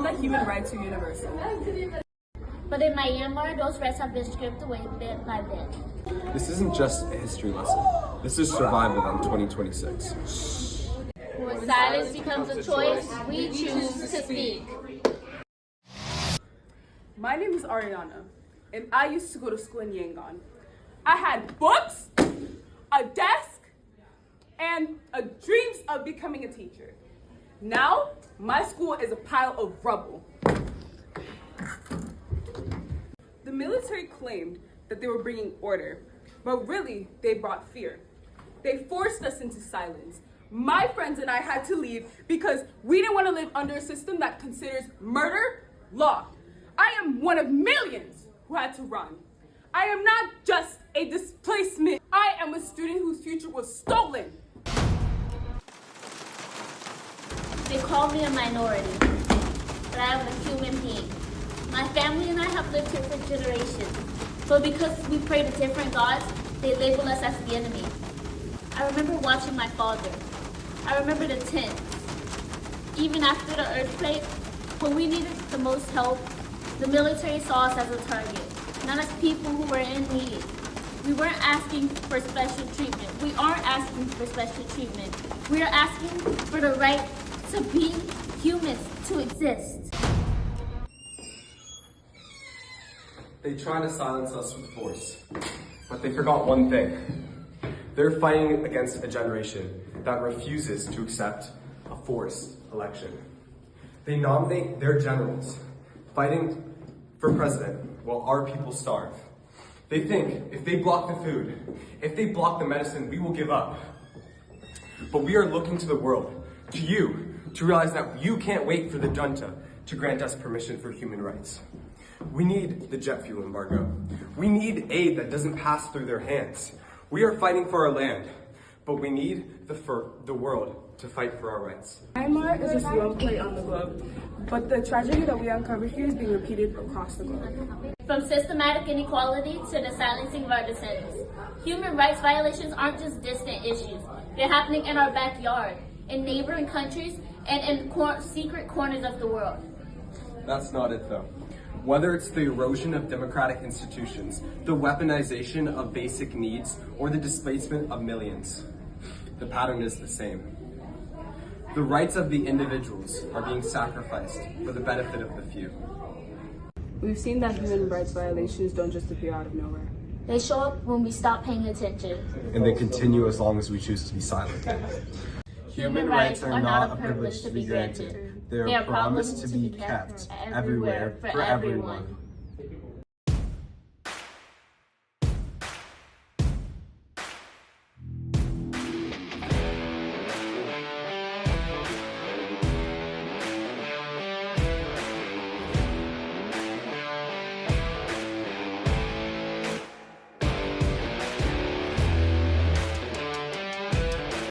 that human rights are universal. But in Myanmar, those rights have been stripped away bit by bit. This isn't just a history lesson. This is survival in 2026. When silence becomes a choice, we choose to speak. My name is Ariana, and I used to go to school in Yangon. I had books, a desk, and dreams of becoming a teacher. Now, my school is a pile of rubble. The military claimed that they were bringing order, but really, they brought fear. They forced us into silence. My friends and I had to leave because we didn't want to live under a system that considers murder law. I am one of millions who had to run. I am not just a displacement. I am a student whose future was stolen. They call me a minority, but I am a human being. My family and I have lived here for generations, but because we pray to different gods, they label us as the enemy. I remember watching my father. I remember the tents. Even after the earthquake, when we needed the most help, the military saw us as a target, not as people who were in need. We weren't asking for special treatment. We aren't asking for special treatment. We are asking for the right to be humans, to exist. They try to silence us with force, but they forgot one thing. They're fighting against a generation that refuses to accept a forced election. They nominate their generals, fighting for president while our people starve. They think if they block the food, if they block the medicine, we will give up. But we are looking to the world, to you, to realize that you can't wait for the junta to grant us permission for human rights. We need the jet fuel embargo. We need aid that doesn't pass through their hands. We are fighting for our land, but we need the world to fight for our rights. Myanmar is just one place on the globe, but the tragedy that we uncover here is being repeated across the globe. From systematic inequality to the silencing of our dissents. Human rights violations aren't just distant issues. They're happening in our backyard, in neighboring countries, and in secret corners of the world. That's not it though. Whether it's the erosion of democratic institutions, the weaponization of basic needs, or the displacement of millions, the pattern is the same. The rights of the individuals are being sacrificed for the benefit of the few. We've seen that human rights violations don't just appear out of nowhere. They show up when we stop paying attention. And they continue as long as we choose to be silent. Human rights are not a privilege to be granted. They are a promise to be kept everywhere for everyone.